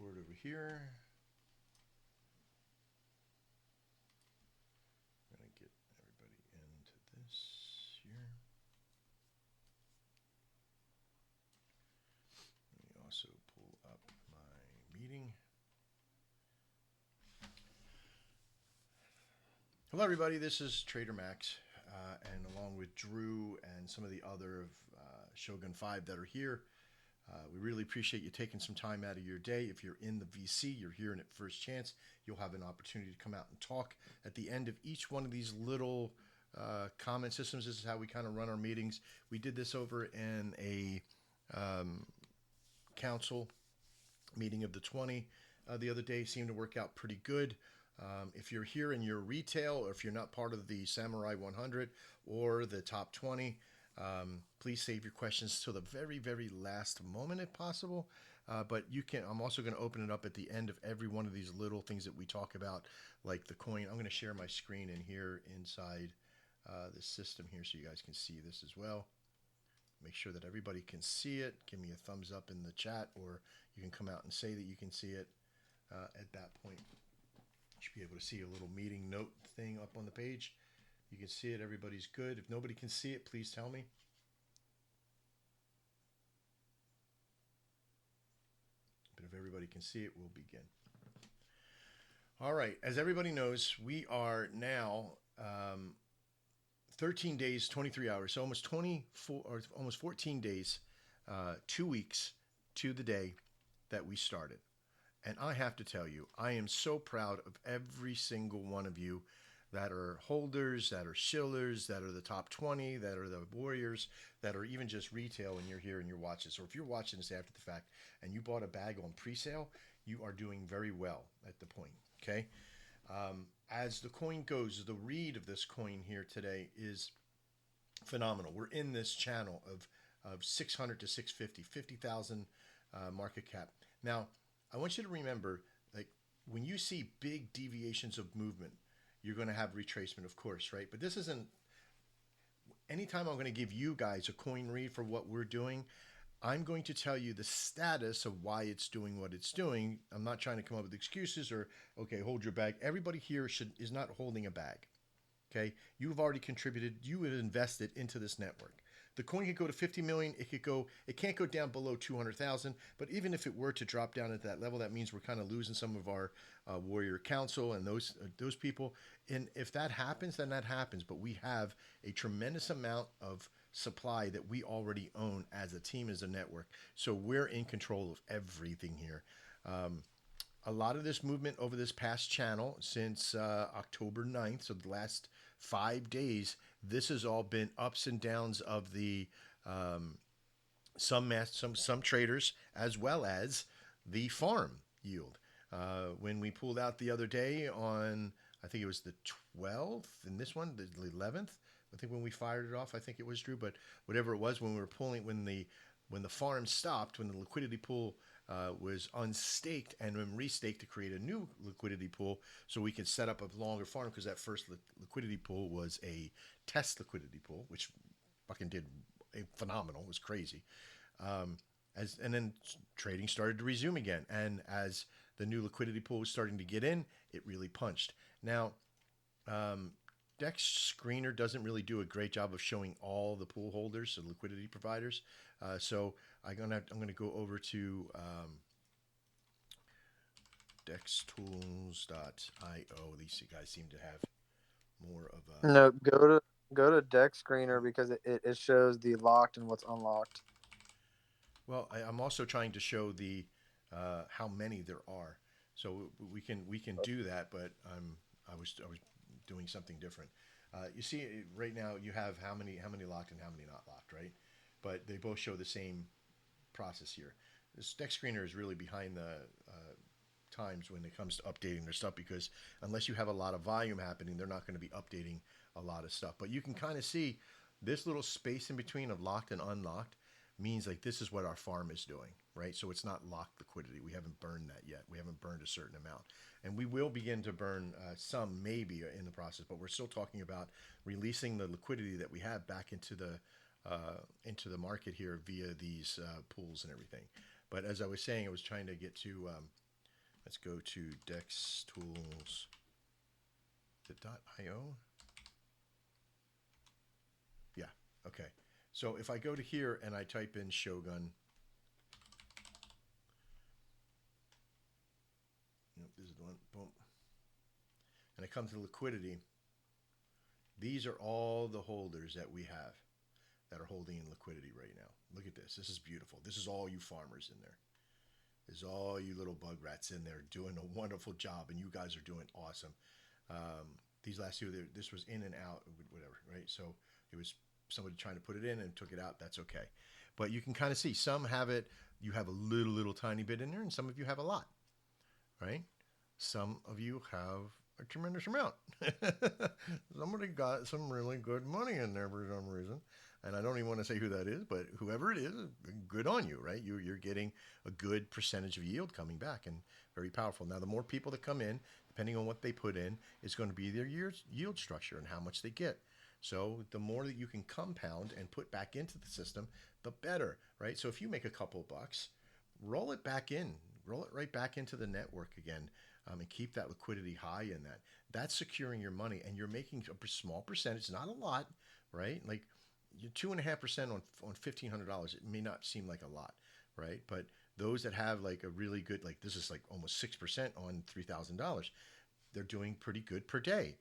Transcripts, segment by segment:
record over here. I'm going to get everybody into this here. Let me also pull up my meeting. Hello, everybody. This is Trader Max, and along with Drew and some of the other Shogun 5 that are here, we really appreciate you taking some time out of your day. If you're in the VC, you're hearing it first chance, you'll have an opportunity to come out and talk. At the end of each one of these little comment systems, this is how we kind of run our meetings. We did this over in a council meeting of the 20 the other day. Seemed to work out pretty good. If you're here and you're retail, or if you're not part of the Samurai 100 or the top 20, please save your questions till the very, very last moment if possible. But you can. I'm also going to open it up at the end of every one of these little things that we talk about, like the coin. I'm going to share my screen in here inside the system here so you guys can see this as well. Make sure that everybody can see it. Give me a thumbs up in the chat, or you can come out and say that you can see it at that point. You should be able to see a little meeting note thing up on the page. You can see it. Everybody's good. If nobody can see it, please tell me. But if everybody can see it, we'll begin. All right. As everybody knows, we are now 13 days, 23 hours, so almost 24 or almost 14 days, 2 weeks to the day that we started. And I have to tell you, I am so proud of every single one of you that are holders, that are shillers, that are the top 20, that are the warriors, that are even just retail and you're here and you're watching. So if you're watching this after the fact and you bought a bag on pre-sale, you are doing very well at the point, okay? As the coin goes, the read of this coin here today is phenomenal. We're in this channel of 600 to 650, 50,000 market cap. Now, I want you to remember, like, when you see big deviations of movement, you're going to have retracement, of course, right? But this isn't, anytime I'm going to give you guys a coin read for what we're doing, I'm going to tell you the status of why it's doing what it's doing. I'm not trying to come up with excuses or, okay, hold your bag. Everybody here is not holding a bag, okay? You've already contributed. You have invested into this network. The coin could go to 50 million. It can't go down below 200,000. But even if it were to drop down at that level, that means we're kind of losing some of our warrior council and those people. And if that happens, then that happens. But we have a tremendous amount of supply that we already own as a team, as a network. So we're in control of everything here. A lot of this movement over this past channel since October 9th, so the last 5 days, this has all been ups and downs of the some traders as well as the farm yield. When we pulled out the other day on, I think it was the 12th, and this one the 11th. I think when we fired it off, I think it was Drew, but whatever it was, when we were pulling, when the farm stopped, when the liquidity pool was unstaked and then restaked to create a new liquidity pool so we could set up a longer farm, because that first liquidity pool was a test liquidity pool, which fucking did phenomenal. It was crazy. And then trading started to resume again. And as the new liquidity pool was starting to get in, it really punched. Now, Dex Screener doesn't really do a great job of showing all the pool holders, the liquidity providers. So I'm gonna go over to dextools.io. These guys seem to have more of a. No, go to deck screener because it shows the locked and what's unlocked. Well, I'm also trying to show the how many there are, so we can do that. But I was doing something different. You see, right now you have how many locked and how many not locked, right? But they both show the same process here. This deck screener is really behind the times when it comes to updating their stuff, because unless you have a lot of volume happening, they're not going to be updating a lot of stuff. But you can kind of see this little space in between of locked and unlocked means like this is what our farm is doing, right? So it's not locked liquidity. We haven't burned that yet. We haven't burned a certain amount. And we will begin to burn some maybe in the process, but we're still talking about releasing the liquidity that we have back into the market here via these pools and everything. But as I was saying, I was trying to get to Let's go to dextools. The .io. Yeah. Okay. So if I go to here and I type in Shogun, this is the one. Boom. And I come to liquidity. These are all the holders that we have that are holding in liquidity right now. Look at this. This is beautiful. This is all you farmers in there. There's all you little bug rats in there doing a wonderful job, and you guys are doing awesome. These last two, this was in and out, whatever, right? So it was somebody trying to put it in and took it out. That's okay. But you can kind of see some have it. You have a little tiny bit in there, and some of you have a lot, right? Some of you have a tremendous amount. Somebody got some really good money in there for some reason. And I don't even want to say who that is, but whoever it is, good on you, right? You're getting a good percentage of yield coming back and very powerful. Now, the more people that come in, depending on what they put in, is going to be their yield structure and how much they get. So the more that you can compound and put back into the system, the better, right? So if you make a couple bucks, roll it back in, roll it right back into the network again, and keep that liquidity high in that. That's securing your money, and you're making a small percentage, not a lot, right? Like you're 2.5% on $1,500. It may not seem like a lot, right? But those that have like a really good, like this is like almost 6% on $3,000, they're doing pretty good per day.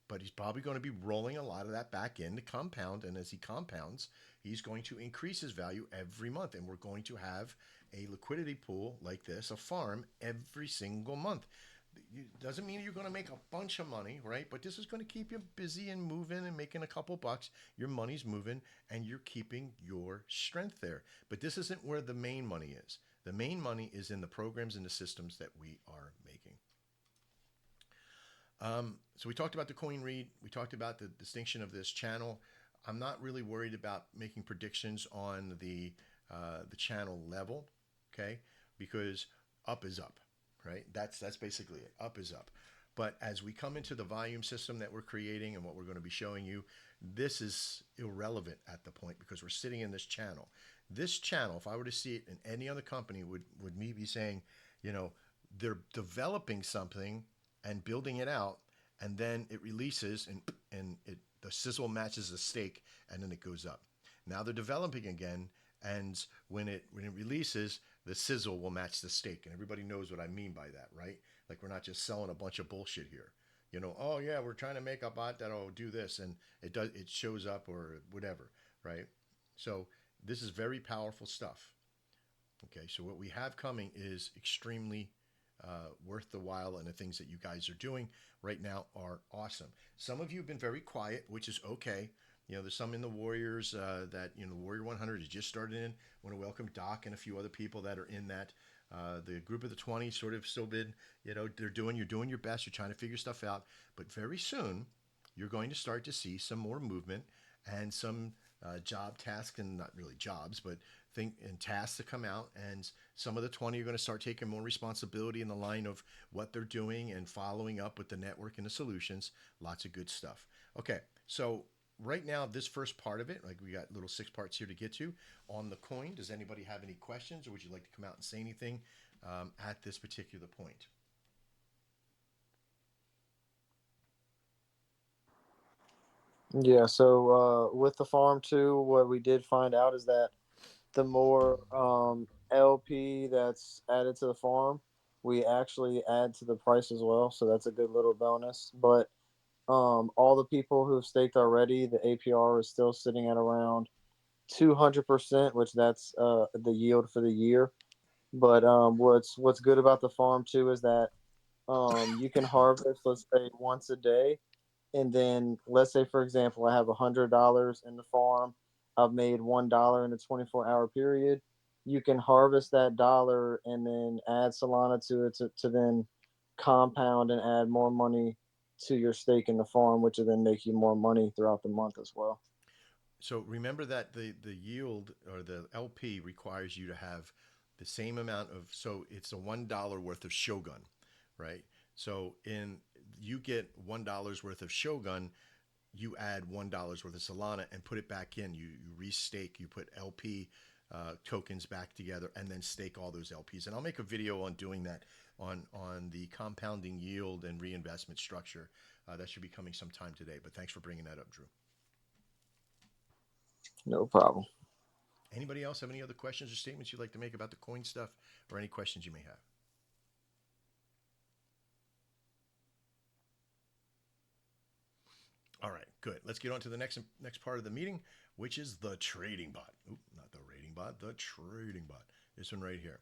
But he's probably going to be rolling a lot of that back in to compound. And as he compounds, he's going to increase his value every month. And we're going to have a liquidity pool like this, a farm, every single month. It doesn't mean you're going to make a bunch of money, right? But this is going to keep you busy and moving and making a couple bucks. Your money's moving and you're keeping your strength there. But this isn't where the main money is. The main money is in the programs and the systems that we are making. So we talked about the coin read. We talked about the distinction of this channel. I'm not really worried about making predictions on the channel level, okay? Because up is up, right? That's basically it. Up is up. But as we come into the volume system that we're creating and what we're going to be showing you, this is irrelevant at the point because we're sitting in this channel. This channel, if I were to see it in any other company, would me be saying, you know, they're developing something and building it out, and then it releases and the sizzle matches the steak, and then it goes up. Now they're developing again, and when it releases, the sizzle will match the steak, and everybody knows what I mean by that, right? Like we're not just selling a bunch of bullshit here. You know, oh yeah, we're trying to make a bot that'll do this, and it shows up or whatever, right? So this is very powerful stuff. Okay, so what we have coming is extremely worth the while, and the things that you guys are doing right now are awesome. Some of you have been very quiet, which is okay. You know, there's some in the Warriors that, you know, Warrior 100 has just started in. I want to welcome Doc and a few other people that are in that. The group of the 20 sort of still been, you know, you're doing your best. You're trying to figure stuff out. But very soon, you're going to start to see some more movement and some job tasks, and not really jobs, but tasks to come out. And some of the 20 are going to start taking more responsibility in the line of what they're doing and following up with the network and the solutions. Lots of good stuff. Okay, so right now, this first part of it, like we got little 6 parts here to get to on the coin. Does anybody have any questions, or would you like to come out and say anything at this particular point? Yeah, so with the farm too, what we did find out is that the more LP that's added to the farm, we actually add to the price as well. So that's a good little bonus. But all the people who've staked already, the APR is still sitting at around 200%, which that's the yield for the year. But what's good about the farm too is that you can harvest, let's say, once a day, and then let's say, for example, I have $100 in the farm. I've made $1 in a 24-hour period. You can harvest that dollar and then add Solana to it to then compound and add more money to your stake in the farm, which will then make you more money throughout the month as well. So remember that the yield or the LP requires you to have the same amount of, so it's a $1 worth of Shogun, right? So in you get $1 worth of Shogun, you add $1 worth of Solana and put it back in. You restake, you put LP tokens back together and then stake all those LPs. And I'll make a video on doing that on the compounding yield and reinvestment structure. That should be coming sometime today. But thanks for bringing that up, Drew. No problem. Anybody else have any other questions or statements you'd like to make about the coin stuff, or any questions you may have? All right, good. Let's get on to the next part of the meeting, which is the trading bot. Oop, not the rating bot, the trading bot. This one right here.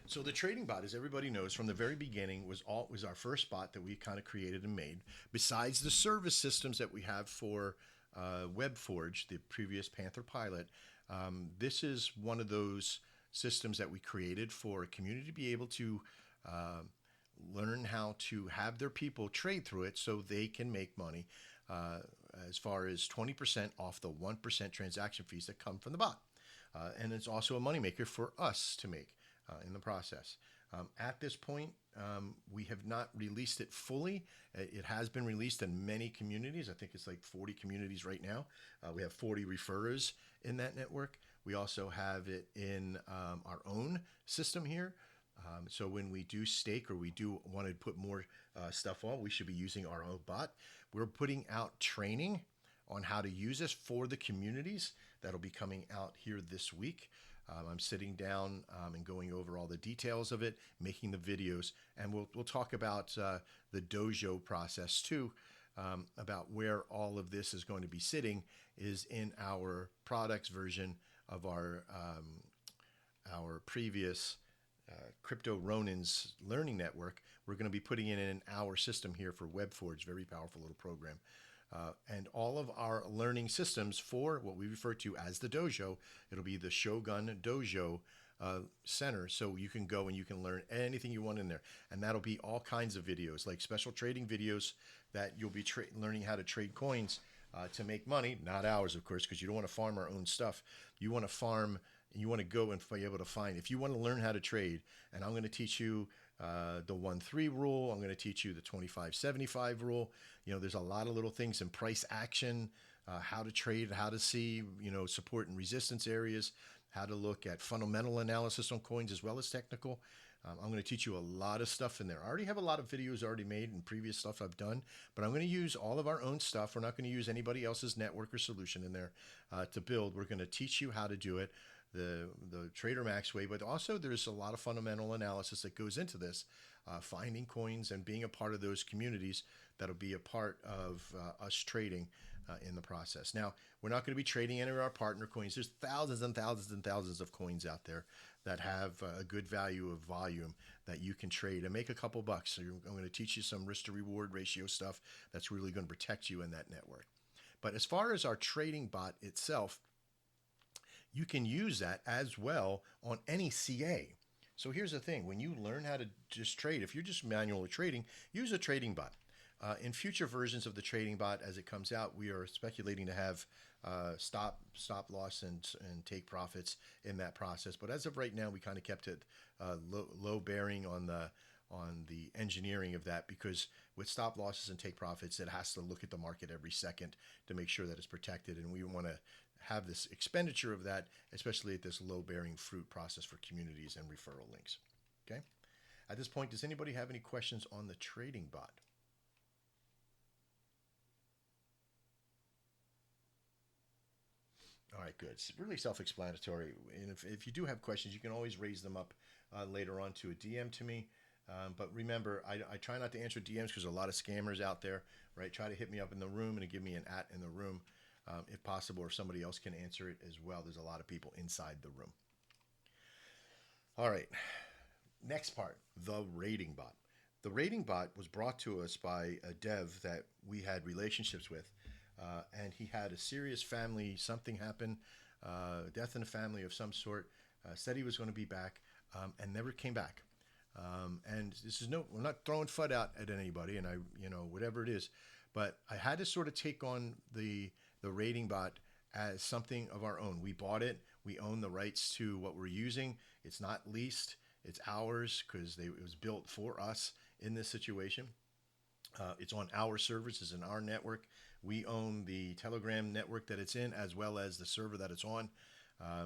So the trading bot, as everybody knows, from the very beginning was our first bot that we kind of created and made. Besides the service systems that we have for WebForge, the previous Panther pilot, this is one of those systems that we created for a community to be able to learn how to have their people trade through it so they can make money, as far as 20% off the 1% transaction fees that come from the bot. And it's also a moneymaker for us to make in the process. At this point, we have not released it fully. It has been released in many communities. I think it's like 40 communities right now. We have 40 referrers in that network. We also have it in our own system here. So when we do stake or we do want to put more stuff on, we should be using our own bot. We're putting out training on how to use this for the communities. That'll be coming out here this week. I'm sitting down and going over all the details of it, making the videos, and we'll talk about the dojo process too, about where all of this is going to be sitting is in our products version of our previous Crypto Ronin's learning network. We're going to be putting it in our system here for WebForge, very powerful little program. And all of our learning systems for what we refer to as the dojo, it'll be the Shogun Dojo Center. So you can go and you can learn anything you want in there. And that'll be all kinds of videos, like special trading videos that you'll be learning how to trade coins to make money. Not ours, of course, because you don't want to farm our own stuff. You want to farm, you want to go and be able to find, if you want to learn how to trade, and I'm going to teach you the 1-3 rule. I'm going to teach you the 25-75 rule. You know, there's a lot of little things in price action, how to trade, how to see, support and resistance areas, how to look at fundamental analysis on coins as well as technical. I'm going to teach you a lot of stuff in there. I already have a lot of videos already made and previous stuff I've done, but I'm going to use all of our own stuff. We're not going to use anybody else's network or solution in there to build. We're going to teach you how to do it the Trader Max way, but also there's a lot of fundamental analysis that goes into this, finding coins and being a part of those communities that'll be a part of us trading in the process. Now, we're not going to be trading any of our partner coins. There's thousands and thousands and thousands of coins out there that have a good value of volume that you can trade and make a couple bucks. So I'm going to teach you some risk to reward ratio stuff that's really going to protect you in that network. But as far as our trading bot itself, you can use that as well on any CA. So here's the thing. When you learn how to just trade, if you're just manually trading, use a trading bot. In future versions of the trading bot, as it comes out, we are speculating to have stop loss and take profits in that process. But as of right now, we kind of kept it low bearing on the engineering of that, because with stop losses and take profits, it has to look at the market every second to make sure that it's protected. And we want to have this expenditure of that, especially at this low bearing fruit process for communities and referral links. Okay. At this point, does anybody have any questions on the trading bot? All right, good. It's really self-explanatory. And if you do have questions, you can always raise them up later on to a DM to me. But remember, I try not to answer DMs because there's a lot of scammers out there, right? Try to hit me up in the room and give me an @ in the room if possible, or somebody else can answer it as well. There's a lot of people inside the room. All right, next part, the rating bot. The rating bot was brought to us by a dev that we had relationships with. And he had a serious family, something happened, death in the family of some sort, said he was going to be back, and never came back. And this is we're not throwing FUD out at anybody, and whatever it is, but I had to sort of take on the rating bot as something of our own. We bought it. We own the rights to what we're using. It's not leased. It's ours because it was built for us in this situation. It's on our servers. It's in our network. We own the Telegram network that it's in, as well as the server that it's on.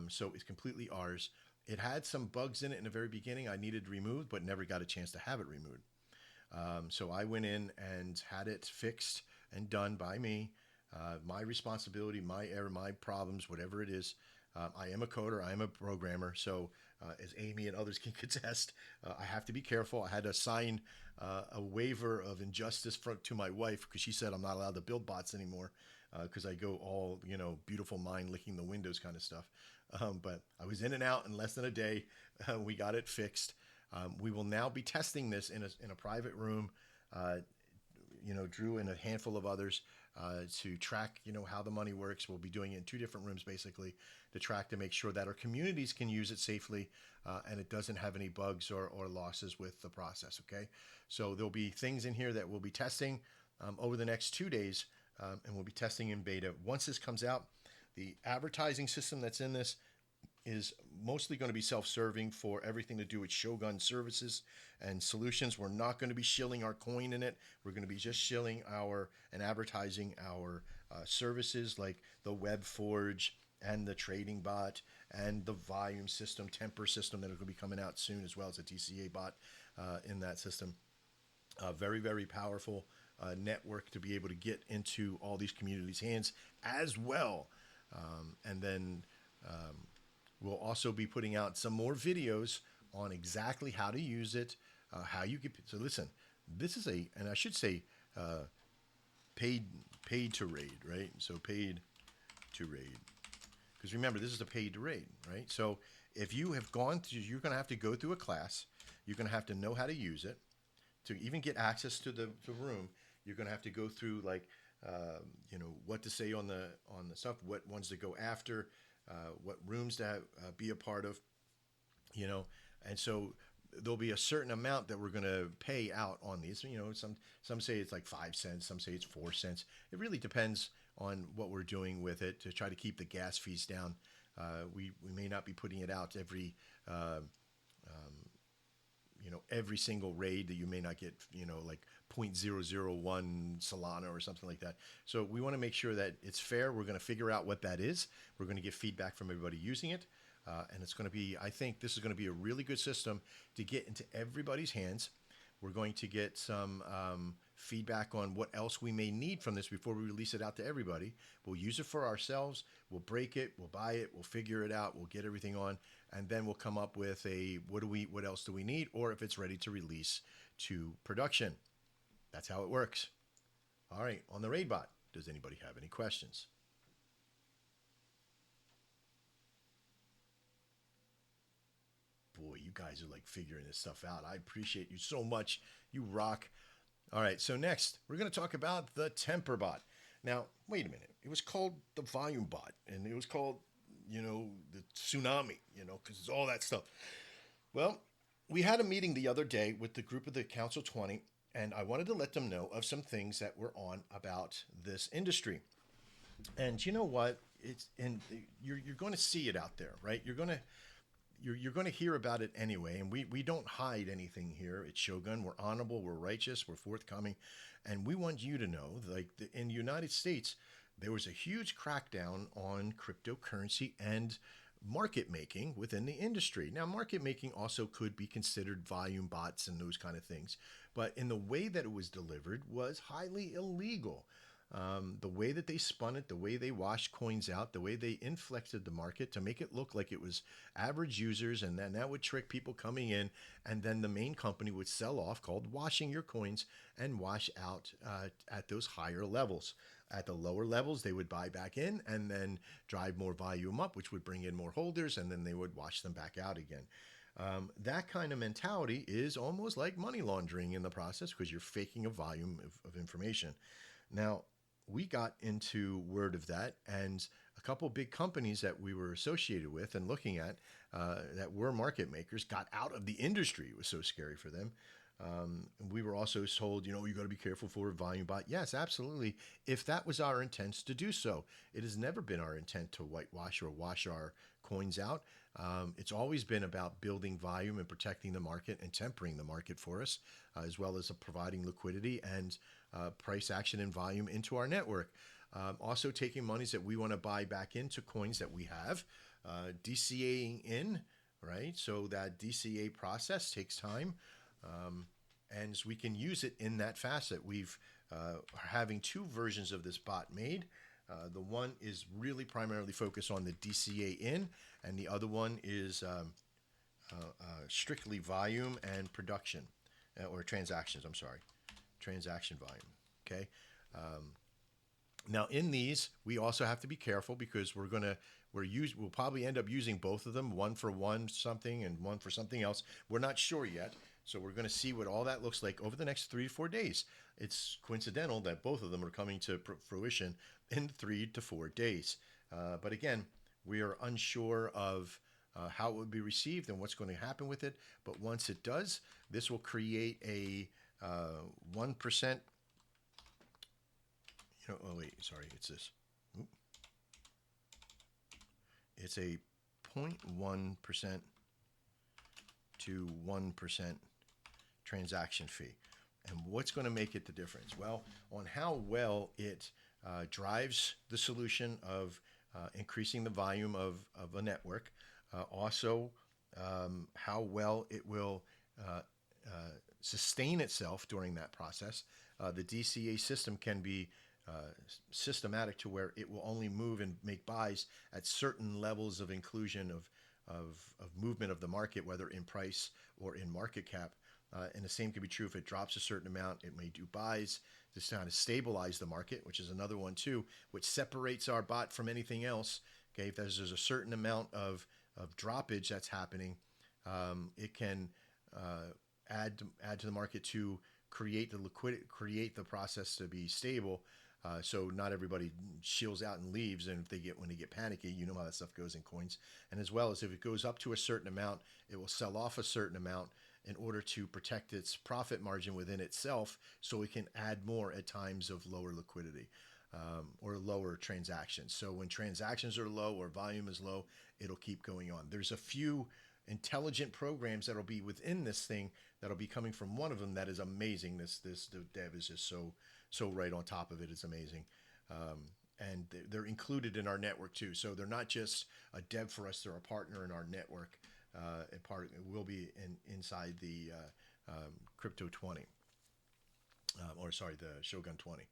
So it's completely ours. It had some bugs in it in the very beginning I needed removed, but never got a chance to have it removed. So I went in and had it fixed and done by me. My responsibility, my error, my problems, whatever it is. I am a coder, I am a programmer. So, as Amy and others can contest, I have to be careful. I had to sign a waiver of injustice to my wife because she said I'm not allowed to build bots anymore because I go all, beautiful mind licking the windows kind of stuff. But I was in and out in less than a day. We got it fixed. We will now be testing this in a private room. Uh, Drew and a handful of others to track, how the money works. We'll be doing it in two different rooms, basically, to track to make sure that our communities can use it safely and it doesn't have any bugs or losses with the process. Okay, so there'll be things in here that we'll be testing over the next 2 days, and we'll be testing in beta. Once this comes out, the advertising system that's in this is mostly going to be self-serving for everything to do with Shogun services and solutions. We're not going to be shilling our coin in it. We're going to be just shilling and advertising our services like the Web Forge and the trading bot and the volume system, temper system that are going to be coming out soon, as well as a TCA bot in that system. Very, very powerful network to be able to get into all these communities' hands as well. And then we'll also be putting out some more videos on exactly how to use it, how you get. So listen, this is and I should say, paid to raid, right? So paid to raid, because remember this is a paid to raid, right? So if you have gone through, you're going to have to go through a class. You're going to have to know how to use it to even get access to the room. You're going to have to go through like, what to say on the stuff, what ones to go after, what rooms to be a part of, and so there'll be a certain amount that we're going to pay out on these. Some say it's like 5 cents, some say it's 4 cents. It really depends on what we're doing with it to try to keep the gas fees down. We may not be putting it out every single raid that you may not get, like 0.001 Solana or something like that. So we want to make sure that it's fair. We're going to figure out what that is. We're going to get feedback from everybody using it. And it's going to be, I think this is going to be a really good system to get into everybody's hands. We're going to get some feedback on what else we may need from this before we release it out to everybody. We'll use it for ourselves. We'll break it. We'll buy it. We'll figure it out. We'll get everything on. And then we'll come up with what else do we need, or if it's ready to release to production. That's how it works. All right, on the raid bot, does anybody have any questions? Boy, you guys are like figuring this stuff out. I appreciate you so much. You rock. All right, so next we're going to talk about the temper bot. Now, wait a minute. It was called the volume bot, and it was called, the tsunami, because it's all that stuff. Well, we had a meeting the other day with the group of the Council 20, and I wanted to let them know of some things that were on about this industry. And you know what? You're going to see it out there, right? You're going to hear about it anyway, and we don't hide anything here at Shogun. We're honorable, we're righteous, we're forthcoming, and we want you to know, like in the United States, there was a huge crackdown on cryptocurrency and market making within the industry. Now, market making also could be considered volume bots and those kind of things, but in the way that it was delivered was highly illegal. The way that they spun it, the way they washed coins out, the way they inflected the market to make it look like it was average users, and then that would trick people coming in, and then the main company would sell off, called washing your coins, and wash out at those higher levels. At the lower levels, they would buy back in and then drive more volume up, which would bring in more holders, and then they would wash them back out again. That kind of mentality is almost like money laundering in the process, because you're faking a volume of information. Now, we got into word of that, and a couple big companies that we were associated with and looking at that were market makers got out of the industry. It was so scary for them. We were also told, you got to be careful for a volume bot. Yes, absolutely. If that was our intent to do so, it has never been our intent to whitewash or wash our coins out. It's always been about building volume and protecting the market and tempering the market for us, as well as providing liquidity and price action and volume into our network. Also, taking monies that we want to buy back into coins that we have, DCAing in, right? So that DCA process takes time. And we can use it in that facet. We've are having two versions of this bot made. The one is really primarily focused on the DCA in, and the other one is strictly volume and production, or transactions. I'm sorry, transaction volume. Okay. Now in these, we also have to be careful because we'll probably end up using both of them, one for one something and one for something else. We're not sure yet. So we're going to see what all that looks like over the next 3 to 4 days. It's coincidental that both of them are coming to fruition in 3 to 4 days. But again, we are unsure of how it would be received and what's going to happen with it. But once it does, this will create a 1%. Oh wait, sorry, it's this. Oop. It's a 0.1% to 1% transaction fee. And what's going to make it the difference? Well, on how well it drives the solution of increasing the volume of a network, also how well it will sustain itself during that process. The DCA system can be systematic to where it will only move and make buys at certain levels of inclusion of movement of the market, whether in price or in market cap. And the same can be true if it drops a certain amount, it may do buys to kind of stabilize the market, which is another one too, which separates our bot from anything else. Okay, if there's a certain amount of droppage that's happening, it can add to the market to create the liquidity, create the process to be stable. So not everybody shields out and leaves, and when they get panicky, you know how that stuff goes in coins. And as well as if it goes up to a certain amount, it will sell off a certain amount in order to protect its profit margin within itself, so it can add more at times of lower liquidity or lower transactions. So when transactions are low or volume is low, it'll keep going on. There's a few intelligent programs that'll be within this thing that'll be coming from one of them that is amazing. The dev is just so right on top of it. It's amazing. And they're included in our network too. So they're not just a dev for us, they're a partner in our network. And part will be inside the Crypto 20, or sorry, the Shogun 20.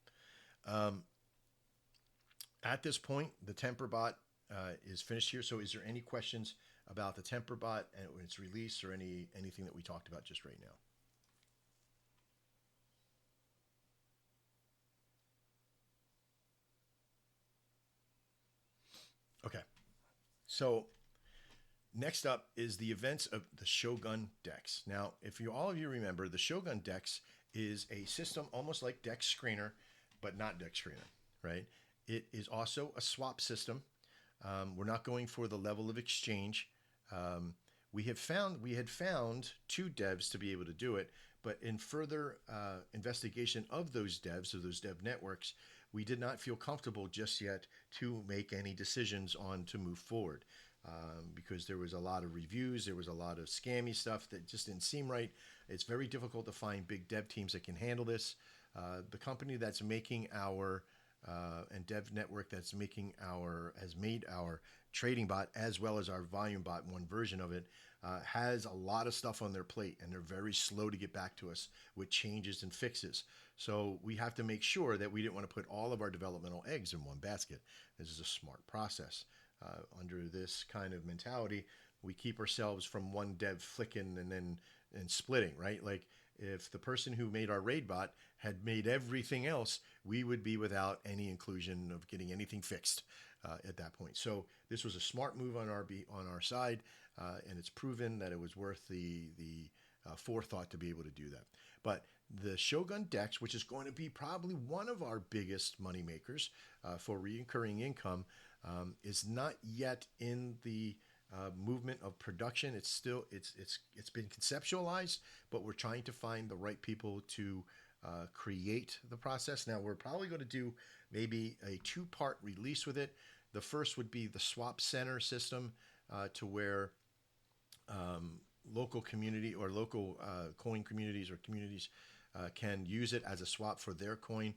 At this point, the Temper bot is finished here. So is there any questions about the Temper bot and its release, or anything that we talked about just right now? Okay. So next up is the events of the Shogun Dex. Now, if all of you remember, the Shogun Dex is a system almost like Dex Screener, but not Dex Screener, right? It is also a swap system. We're not going for the level of exchange. We had found two devs to be able to do it, but in further investigation of those devs, of those dev networks, we did not feel comfortable just yet to make any decisions on to move forward. Because there was a lot of reviews, there was a lot of scammy stuff that just didn't seem right. It's very difficult to find big dev teams that can handle this. The company that's making our and dev network has made our trading bot as well as our volume bot, one version of it, has a lot of stuff on their plate, and they're very slow to get back to us with changes and fixes. So we have to make sure that we didn't want to put all of our developmental eggs in one basket. This is a smart process. Under this kind of mentality, we keep ourselves from one dev flicking and splitting, right? Like if the person who made our raid bot had made everything else, we would be without any inclusion of getting anything fixed at that point. So this was a smart move on our side, and it's proven that it was worth the forethought to be able to do that. But the Shogun Dex, which is going to be probably one of our biggest money makers for recurring income, is not yet in the movement of production. It's still it's been conceptualized, but we're trying to find the right people to create the process. Now we're probably going to do maybe a two-part release with it. The first would be the swap center system, to where local community or local coin communities or communities can use it as a swap for their coin,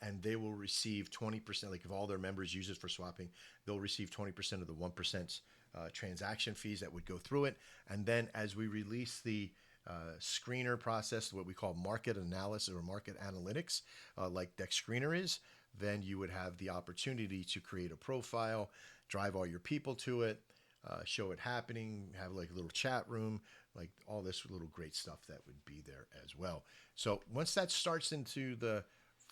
and they will receive 20%. Like if all their members use it for swapping, they'll receive 20% of the 1% transaction fees that would go through it. And then as we release the screener process, what we call market analysis or market analytics, like Dex Screener is, then you would have the opportunity to create a profile, drive all your people to it, show it happening, have like a little chat room, like all this little great stuff that would be there as well. So once that starts into the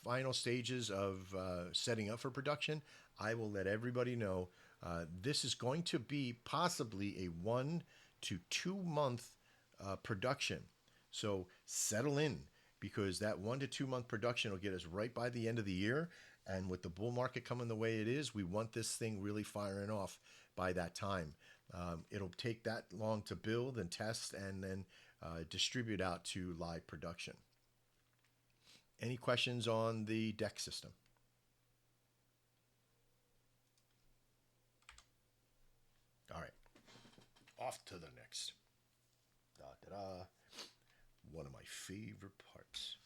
final stages of setting up for production, I will let everybody know. This is going to be possibly a 1 to 2 month production. So settle in, because that 1 to 2 month production will get us right by the end of the year. And with the bull market coming the way it is, we want this thing really firing off by that time. It'll take that long to build and test and then distribute out to live production. Any questions on the deck system? All right, off to the next. Da, da, da. One of my favorite parts.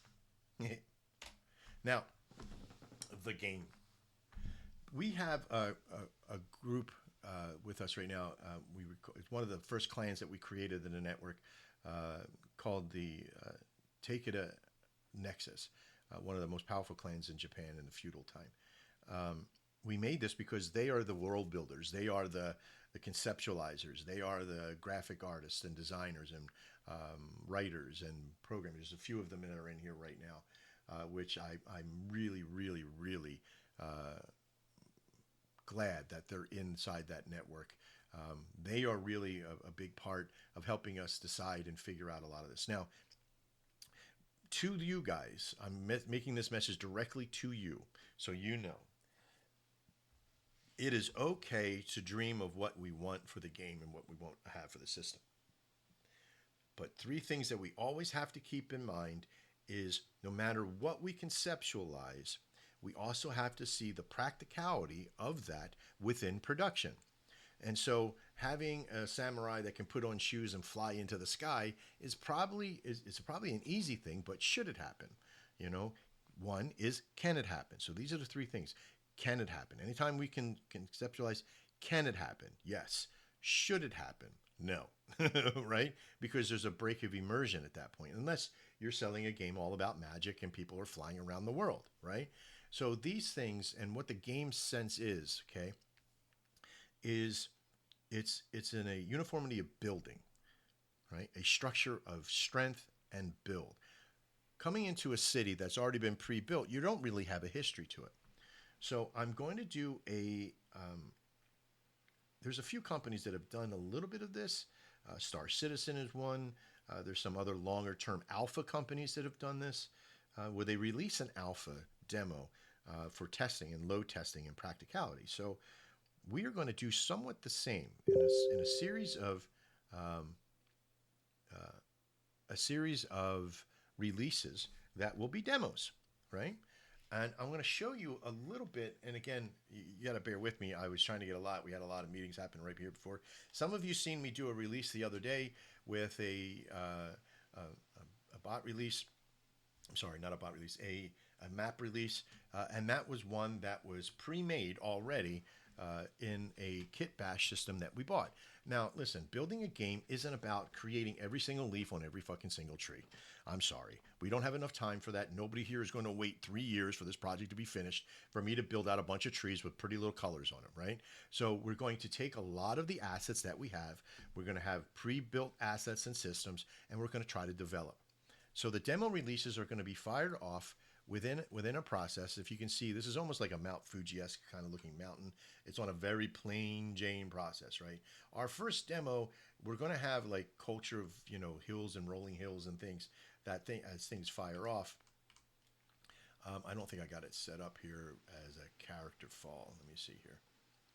Now, the game. We have a group with us right now. It's one of the first clans that we created in the network, called the Takeda Nexus, one of the most powerful clans in Japan in the feudal time. We made this because they are the world builders. They are the conceptualizers. They are the graphic artists and designers and writers and programmers. There's a few of them that are in here right now, which I'm really, really, really glad that they're inside that network. They are really a big part of helping us decide and figure out a lot of this. Now, to you guys, I'm making this message directly to you, so you know. It is okay to dream of what we want for the game and what we want to have for the system. But 3 things that we always have to keep in mind is no matter what we conceptualize, we also have to see the practicality of that within production. And so having a samurai that can put on shoes and fly into the sky is probably an easy thing, but should it happen? You know, one is, can it happen? So these are the 3 things. Can it happen? Anytime we can conceptualize, can it happen? Yes. Should it happen? No. Right? Because there's a break of immersion at that point, unless you're selling a game all about magic and people are flying around the world, right? So these things, and what the game sense is, okay, is it's in a uniformity of building, right? A structure of strength and build. Coming into a city that's already been pre-built, you don't really have a history to it. So I'm going to do there's a few companies that have done a little bit of this. Star Citizen is one. There's some other longer term alpha companies that have done this, where they release an alpha demo for testing and load testing and practicality. So we are going to do somewhat the same in a series of releases that will be demos, right? And I'm going to show you a little bit. And again, you got to bear with me. I was trying to get we had a lot of meetings happen right here before. Some of you seen me do a release the other day with a bot release. I'm sorry, not a bot release, a map release. And that was one that was pre-made already in a kit bash system that we bought. Now, listen, building a game isn't about creating every single leaf on every fucking single tree. I'm sorry. We don't have enough time for that. Nobody here is going to wait 3 years for this project to be finished for me to build out a bunch of trees with pretty little colors on them, right? So we're going to take a lot of the assets that we have. We're going to have pre-built assets and systems, and we're going to try to develop. So the demo releases are going to be fired off within a process. If you can see, this is almost like a Mount Fuji-esque kind of looking mountain. It's on a very plain Jane process, right? Our first demo, we're going to have like culture of, hills and rolling hills and things as things fire off. I don't think I got it set up here as a character fall. Let me see here.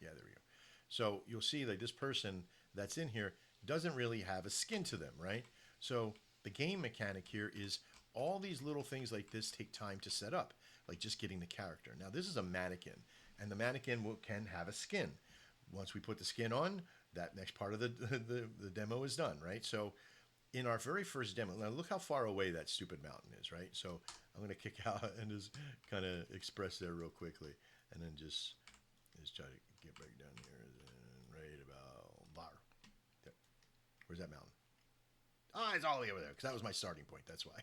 Yeah, there we go. So you'll see like this person that's in here doesn't really have a skin to them, right? So the game mechanic here is all these little things like this take time to set up, like just getting the character. Now this is a mannequin, and the mannequin can have a skin. Once we put the skin on, that next part of the demo is done, right? So in our very first demo, now look how far away that stupid mountain is, right? So I'm going to kick out and just kind of express there real quickly, and then just try to get back down here, and right about there. Yep. Where's that mountain? Ah, it's all the way over there because that was my starting point. That's why.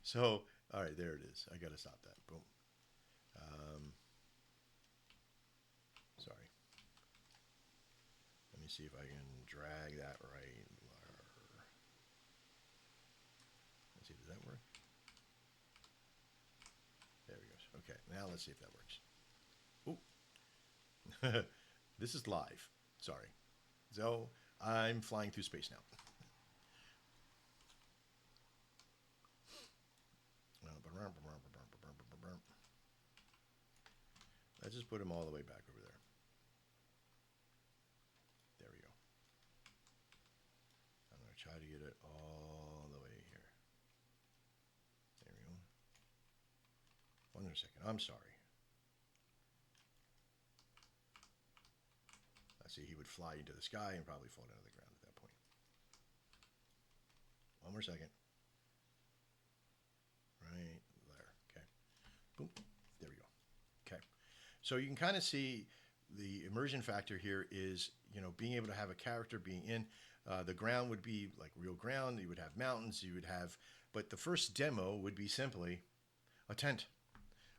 So, all right, there it is. I got to stop that. Boom. Um, Sorry. Let me see if I can drag that right. Let's see, does that work? There we go. Okay, now let's see if that works. Ooh. This is live. Sorry. So I'm flying through space now. Let's just put him all the way back over there. There we go. I'm going to try to get it all the way here. There we go. One second. I'm sorry. I see he would fly into the sky and probably fall down to the ground at that point. One more second. Right there. Okay. Boom. There we go. Okay. So you can kind of see the immersion factor here is, being able to have a character being in. The ground would be like real ground. You would have mountains. You would have, but the first demo would be simply a tent.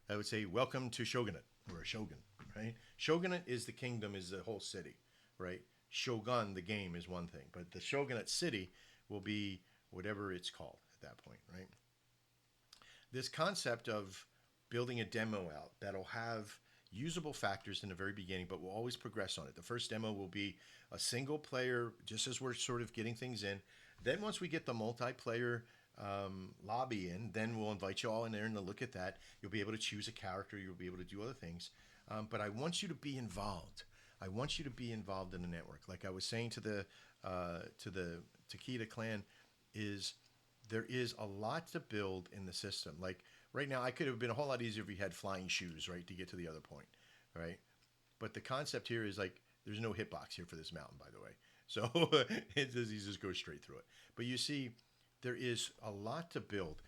I would say, "Welcome to Shogunate," or a shogun, right? Shogunate is the kingdom, is the whole city, right? Shogun, the game, is one thing, but the Shogunate city will be whatever it's called at that point, right? This concept of building a demo out that'll have usable factors in the very beginning, but we'll always progress on it. The first demo will be a single player, just as we're sort of getting things in. Then once we get the multiplayer lobby in, then we'll invite you all in there and to look at that. You'll be able to choose a character. You'll be able to do other things. But I want you to be involved. I want you to be involved in the network. Like I was saying to the Takeda clan, is there is a lot to build in the system. Like right now, I could have been a whole lot easier if we had flying shoes, right, to get to the other point, right? But the concept here is like there's no hitbox here for this mountain, by the way. So it says you just go straight through it. But you see, there is a lot to build.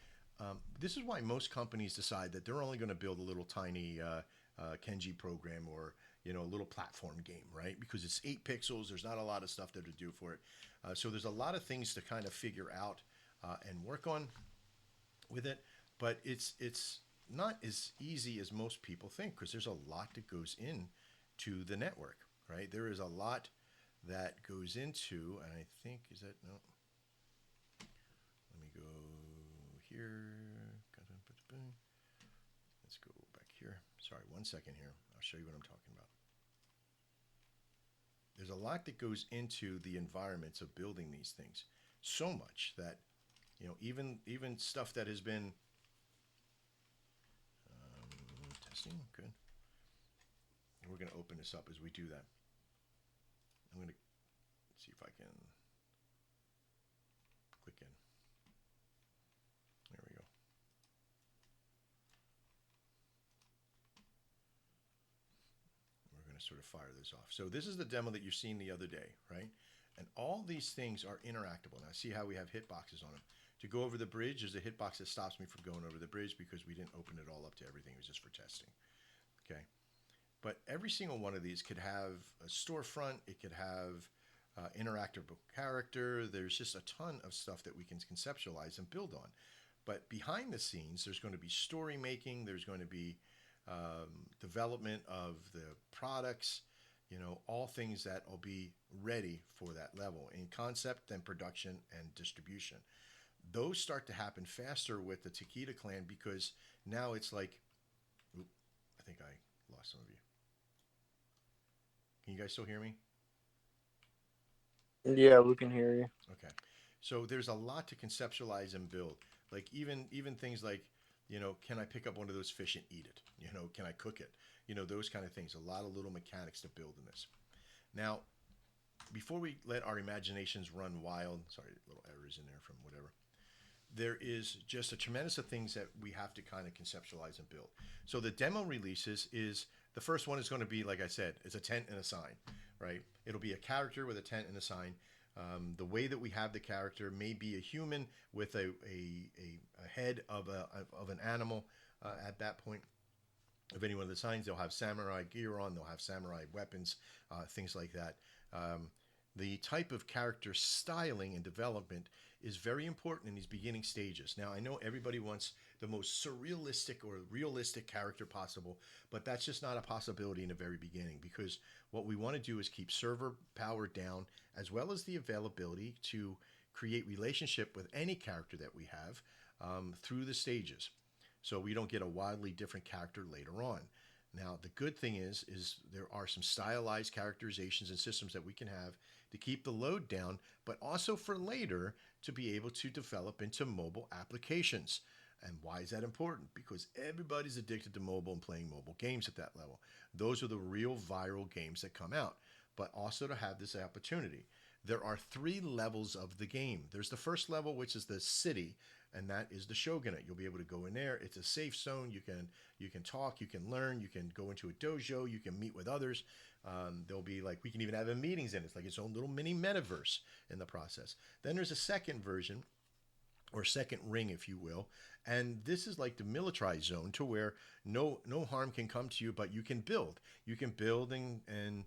This is why most companies decide that they're only going to build a little tiny Kenji program or a little platform game, right? Because it's 8 pixels. There's not a lot of stuff there to do for it. So there's a lot of things to kind of figure out and work on with it. But it's not as easy as most people think because there's a lot that goes in to the network, right? There is a lot that goes into, and I think, is that, no. Let me go here. Let's go back here. Sorry, 1 second here. I'll show you what I'm talking about. There's a lot that goes into the environments of building these things. So much that, even stuff that has been testing, good. We're going to open this up as we do that. I'm going to see if I can click in. There we go. We're going to sort of fire this off. So this is the demo that you've seen the other day, right? And all these things are interactable. Now see how we have hitboxes on them. To go over the bridge, there's a hitbox that stops me from going over the bridge because we didn't open it all up to everything. It was just for testing. Okay. But every single one of these could have a storefront. It could have interactable character. There's just a ton of stuff that we can conceptualize and build on. But behind the scenes, there's going to be story making. There's going to be development of the products, all things that will be ready for that level in concept and production and distribution. Those start to happen faster with the Takeda clan because now it's like, I think I lost some of you. Can you guys still hear me? Yeah, we can hear you. Okay. So there's a lot to conceptualize and build. Like even things like, can I pick up one of those fish and eat it? Can I cook it? Those kind of things. A lot of little mechanics to build in this. Now, before we let our imaginations run wild, sorry, little errors in there from whatever, there is just a tremendous of things that we have to kind of conceptualize and build. So the demo releases is the first one is going to be, like I said, it's a tent and a sign, right? It'll be a character with a tent and a sign. The way that we have the character may be a human with a head of an animal at that point. Of any one of the signs, they'll have samurai gear on, they'll have samurai weapons, things like that. Um, the type of character styling and development is very important in these beginning stages. Now, I know everybody wants the most surrealistic or realistic character possible, but that's just not a possibility in the very beginning because what we want to do is keep server power down as well as the availability to create relationship with any character that we have through the stages so we don't get a wildly different character later on. Now, the good thing is there are some stylized characterizations and systems that we can have to keep the load down, but also for later to be able to develop into mobile applications. And why is that important? Because everybody's addicted to mobile and playing mobile games at that level. Those are the real viral games that come out, but also to have this opportunity. There are three levels of the game. There's the first level, which is the city, and that is the shogunate. You'll be able to go in there. It's a safe zone. You can talk, you can learn, you can go into a dojo, you can meet with others. There'll be like we can even have meetings in it. It's like its own little mini metaverse in the process. Then there's a second version or second ring, if you will. And this is like the militarized zone to where no harm can come to you, but you can build. You can build and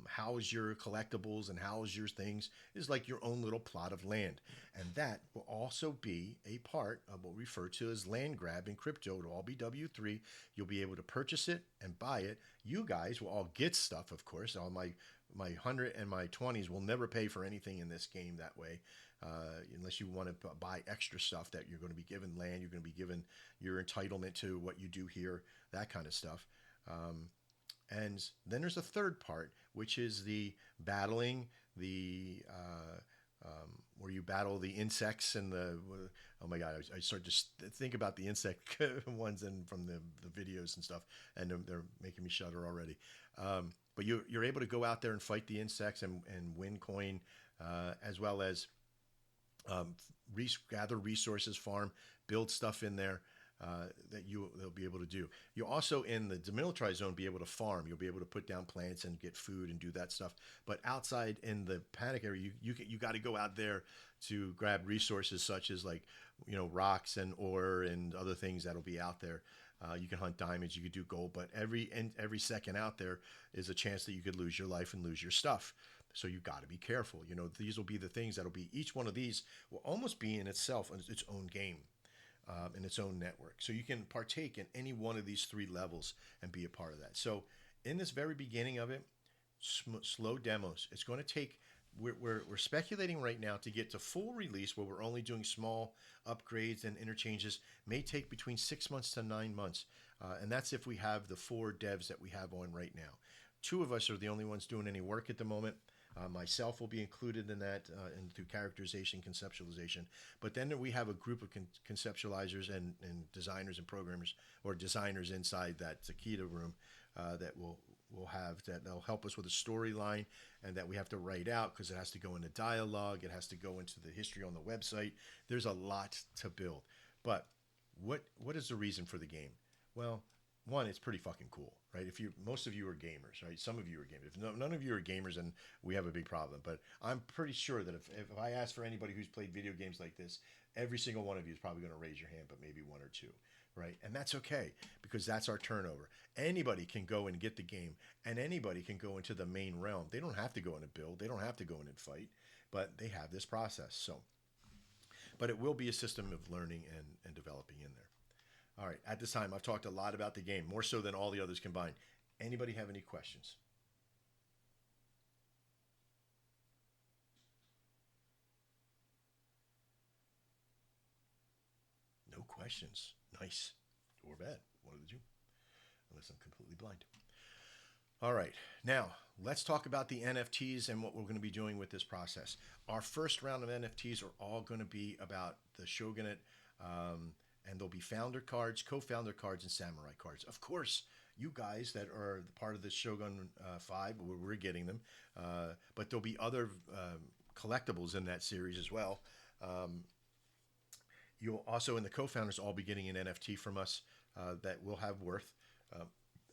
house your collectibles and house your things. It's like your own little plot of land. And that will also be a part of what we refer to as land grab in crypto. It'll all be W3. You'll be able to purchase it and buy it. You guys will all get stuff, of course. All my 100 and my 20s will never pay for anything in this game that way. Unless you want to buy extra stuff that you're going to be given land, you're going to be given your entitlement to what you do here, that kind of stuff. And then there's a third part, which is the battling, the where you battle the insects and the oh my god, I start to think about the insect ones and from the videos and stuff, and they're making me shudder already. But you're able to go out there and fight the insects and win coin, as well as gather resources, farm, build stuff in there that they'll be able to do. You'll also in the demilitarized zone be able to farm. You'll be able to put down plants and get food and do that stuff. But outside in the panic area, you got to go out there to grab resources such as like rocks and ore and other things that'll be out there. You can hunt diamonds, you could do gold, but every second out there is a chance that you could lose your life and lose your stuff. So you got to be careful. These will be the things that'll be. Each one of these will almost be in itself its own game, in its own network. So you can partake in any one of these three levels and be a part of that. So in this very beginning of it, slow demos. It's going to take. We're speculating right now to get to full release where we're only doing small upgrades and interchanges may take between 6 months to 9 months, and that's if we have the 4 devs that we have on right now. 2 of us are the only ones doing any work at the moment. Myself will be included in that and through characterization, conceptualization. But then we have a group of conceptualizers and designers and programmers or designers inside that Takeda room that will have that'll help us with a storyline and that we have to write out because it has to go into dialogue. It has to go into the history on the website. There's a lot to build. But what is the reason for the game? Well, one, it's pretty fucking cool, right? If you most of you are gamers, right? Some of you are gamers. If none of you are gamers, then we have a big problem. But I'm pretty sure that if I ask for anybody who's played video games like this, every single one of you is probably going to raise your hand, but maybe one or two, right? And that's okay because that's our turnover. Anybody can go and get the game, and anybody can go into the main realm. They don't have to go in and build. They don't have to go in and fight, but they have this process. So, but it will be a system of learning and developing in there. All right. At this time, I've talked a lot about the game, more so than all the others combined. Anybody have any questions? No questions. Nice. Or bad. One of the two. Unless I'm completely blind. All right. Now, let's talk about the NFTs and what we're going to be doing with this process. Our first round of NFTs are all going to be about the Shogunate, and there'll be founder cards, co-founder cards, and samurai cards. Of course, you guys that are part of the Shogun 5, where we're getting them. But there'll be other collectibles in that series as well. Um, you'll also, and the co-founders, all be getting an NFT from us that will have worth. Uh,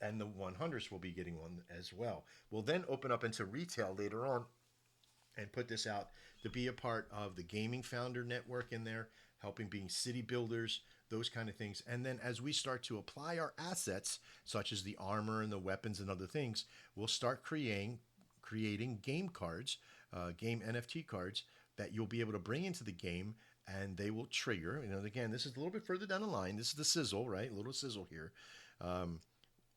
and the 100s will be getting one as well. We'll then open up into retail later on and put this out to be a part of the gaming founder network in there, helping being city builders, those kind of things. And then as we start to apply our assets, such as the armor and the weapons and other things, we'll start creating game cards, game NFT cards that you'll be able to bring into the game, and they will trigger. Again, this is a little bit further down the line. This is the sizzle, right? A little sizzle here. Um,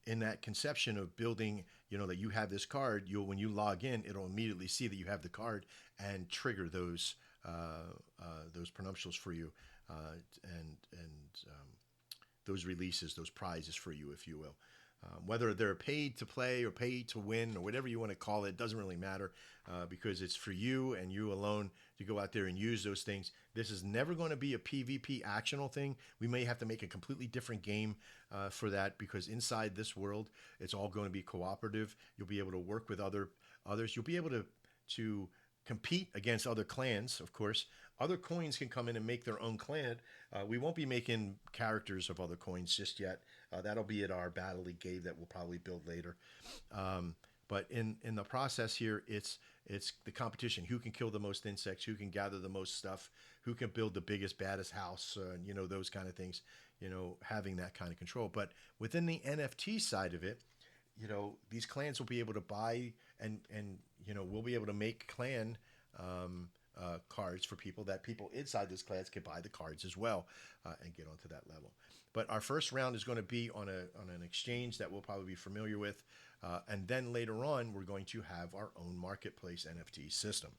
in that conception of building, that you have this card, you'll when you log in, it'll immediately see that you have the card and trigger those prenuptials for you, and those releases, those prizes for you, if you will. Whether they're paid to play or paid to win or whatever you want to call it, doesn't really matter, because it's for you and you alone to go out there and use those things. This is never going to be a PvP actional thing. We may have to make a completely different game for that, because inside this world, it's all going to be cooperative. You'll be able to work with others. You'll be able to compete against other clans, of course. Other coins can come in and make their own clan. We won't be making characters of other coins just yet. That'll be at our Battle League game that we'll probably build later. But in the process here, it's the competition. Who can kill the most insects? Who can gather the most stuff? Who can build the biggest, baddest house? Those kind of things. Having that kind of control. But within the NFT side of it, these clans will be able to buy, and we'll be able to make clan cards for people, that people inside this class can buy the cards as well, and get onto that level. But our first round is going to be on an exchange that we'll probably be familiar with, and then later on we're going to have our own marketplace NFT system,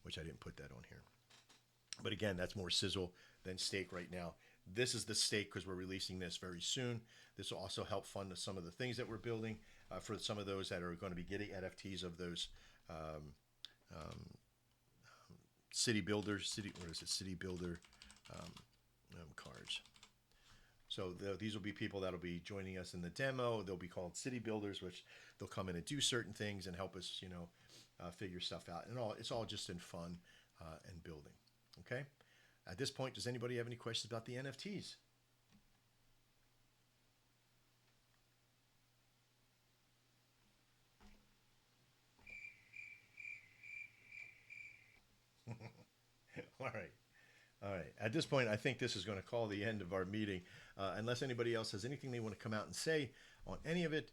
which I didn't put that on here. But again, that's more sizzle than steak right now. This is the steak because we're releasing this very soon. This will also help fund some of the things that we're building for some of those that are going to be getting NFTs of those um, um, city builders, city builder cards. So these will be people that'll be joining us in the demo. They'll be called city builders, which they'll come in and do certain things and help us, figure stuff out. And it's all just in fun and building. Okay. At this point, does anybody have any questions about the NFTs? All right. All right. At this point, I think this is going to call the end of our meeting. Unless anybody else has anything they want to come out and say on any of it,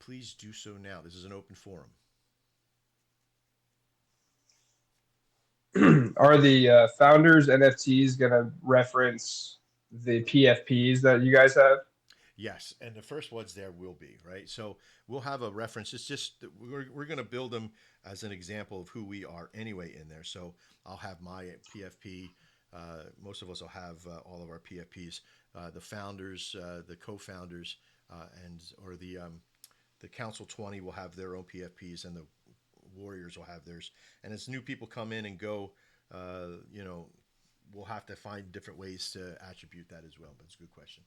please do so now. This is an open forum. Are the founders NFTs going to reference the PFPs that you guys have? Yes, and the first ones there will be, right. So we'll have a reference. It's just that we're going to build them as an example of who we are anyway in there. So I'll have my PFP. Most of us will have all of our PFPs. The founders, the co-founders, and or the Council 20 will have their own PFPs, and the Warriors will have theirs. And as new people come in and go, we'll have to find different ways to attribute that as well. But it's a good question.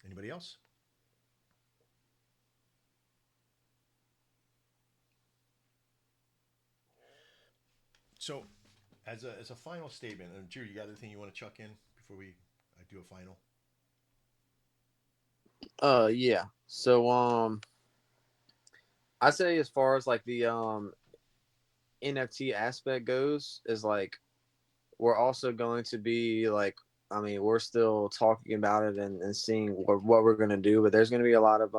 Anybody else? So, as a final statement, and Drew, you got anything you want to chuck in before we do a final? Yeah. So I say as far as like the NFT aspect goes, is like we're also going to be like, I mean, we're still talking about it and seeing what we're gonna do, but there's gonna be a lot of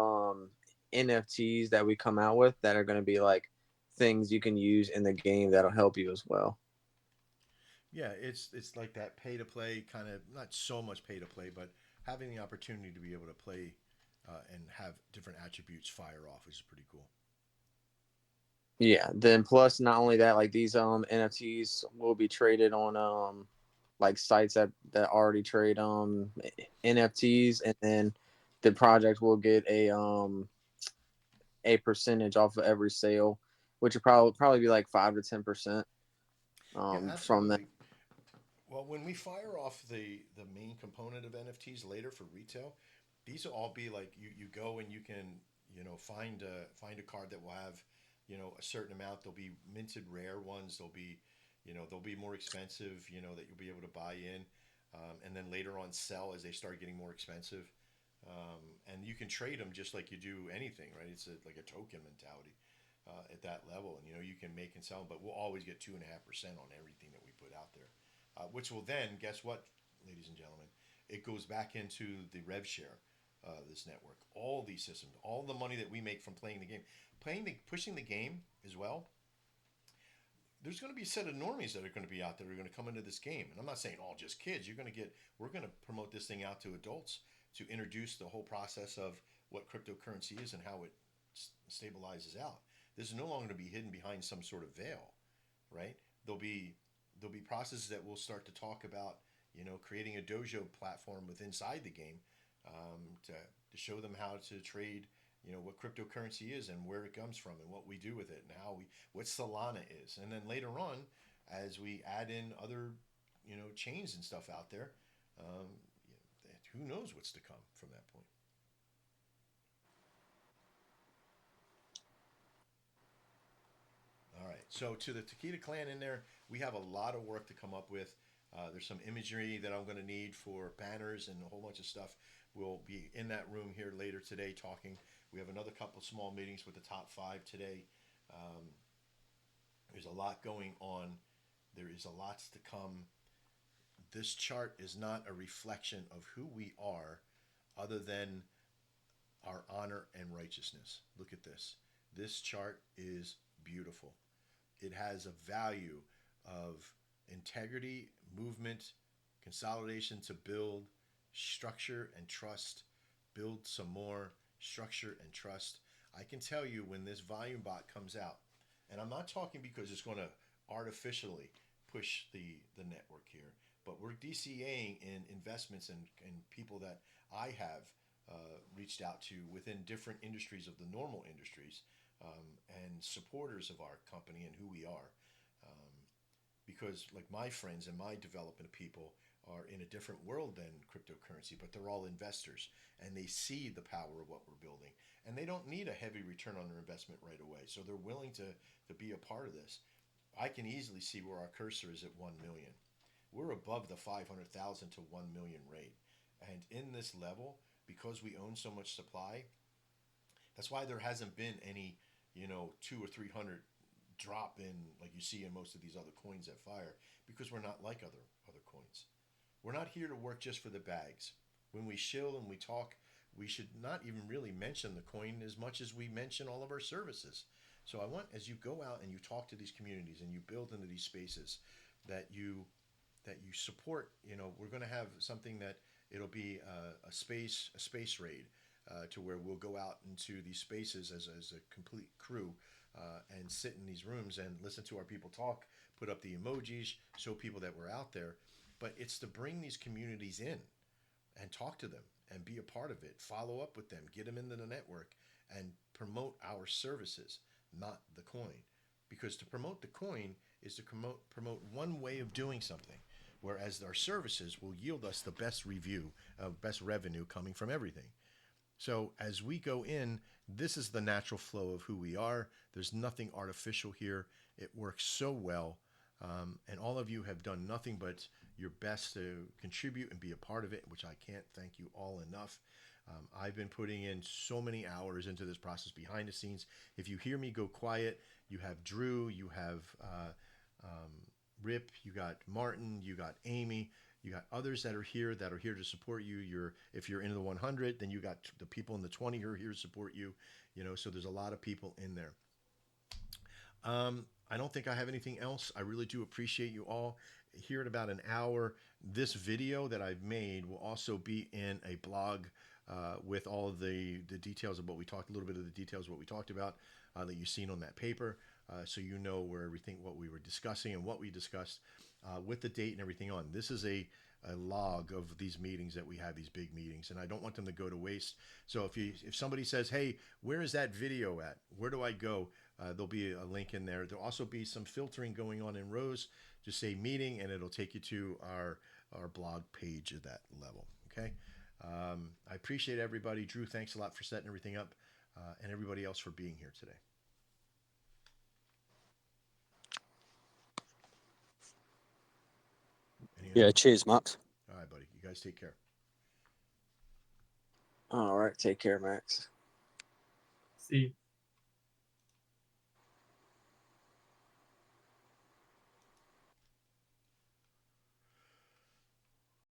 NFTs that we come out with that are gonna be like things you can use in the game that'll help you as well. Yeah, it's like that pay to play kind of, not so much pay to play, but having the opportunity to be able to play and have different attributes fire off, which is pretty cool. Yeah. Then plus not only that, like these NFTs will be traded on like sites that already trade NFTs, and then the project will get a percentage off of every sale, which would probably be like 5 to 10%. Yeah, from that. absolutely. Well, when we fire off the main component of NFTs later for retail, these will all be like you go and you can find a card that will have a certain amount. There'll be minted rare ones. There'll be they'll be more expensive. That you'll be able to buy in, and then later on sell as they start getting more expensive. And you can trade them just like you do anything, right? It's like a token mentality at that level, and you can make and sell them. But we'll always get 2.5% on everything that we put out there, which will then guess what, ladies and gentlemen, it goes back into the rev share. This network, all these systems, all the money that we make from playing the game, pushing the game as well. There's going to be a set of normies that are going to be out there who are going to come into this game, and I'm not saying all just kids. We're going to promote this thing out to adults to introduce the whole process of what cryptocurrency is and how it stabilizes out. This is no longer to be hidden behind some sort of veil, right? There'll be processes that will start to talk about, creating a dojo platform within inside the game, to show them how to trade, what cryptocurrency is and where it comes from and what we do with it and what Solana is. And then later on, as we add in other, chains and stuff out there, um, who knows what's to come from that point. All right. So to the Taquita clan in there, we have a lot of work to come up with. There's some imagery that I'm going to need for banners and a whole bunch of stuff. We'll be in that room here later today talking. We have another couple small meetings with the top five today. Um, there's a lot going on. There is a lot to come. This chart is not a reflection of who we are other than our honor and righteousness. Look at this. This chart is beautiful. It has a value of integrity, movement, consolidation to build, structure and trust, build some more, structure and trust. I can tell you when this volume bot comes out, and I'm not talking because it's going to artificially push the network here, but we're DCAing in investments and people that I have reached out to within different industries of the normal industries, and supporters of our company and who we are. Um, because, like, my friends and my development people are in a different world than cryptocurrency, but they're all investors and they see the power of what we're building. And they don't need a heavy return on their investment right away. So they're willing to be a part of this. I can easily see where our cursor is at 1 million. We're above the 500,000 to 1 million rate. And in this level, because we own so much supply, that's why there hasn't been any, two or 300 drop in like you see in most of these other coins that fire, because we're not like other coins. We're not here to work just for the bags. When we shill and we talk, we should not even really mention the coin as much as we mention all of our services. So I want, as you go out and you talk to these communities and you build into these spaces, that you support. We're going to have something that it'll be a space raid, to where we'll go out into these spaces as a complete crew, and sit in these rooms and listen to our people talk, put up the emojis, show people that we're out there. But it's to bring these communities in and talk to them and be a part of it, follow up with them, get them into the network, and promote our services, not the coin. Because to promote the coin is to promote one way of doing something, whereas our services will yield us the best best revenue coming from everything. So as we go in, this is the natural flow of who we are. There's nothing artificial here. It works so well. And all of you have done nothing but your best to contribute and be a part of it, which I can't thank you all enough. I've been putting in so many hours into this process behind the scenes. If you hear me go quiet, you have Drew, you have um, Rip, you got Martin, you got Amy, you got others that are here to support you. If you're in the 100, then you got the people in the 20 who are here to support you. So there's a lot of people in there. I don't think I have anything else. I really do appreciate you all. Here in about an hour, this video that I've made will also be in a blog, with all of the details of what we talked, a little bit of the details of what we talked about, that you've seen on that paper, so you know where everything, what we were discussing and what we discussed, with the date and everything on. This is a log of these meetings that we have, these big meetings, and I don't want them to go to waste. So if somebody says, hey, where is that video at? Where do I go? There'll be a link in there. There'll also be some filtering going on in rows. Just say meeting, and it'll take you to our blog page at that level. Okay. I appreciate everybody. Drew, thanks a lot for setting everything up, and everybody else for being here today. Yeah, cheers, Max. All right, buddy. You guys take care. All right. Take care, Max. See.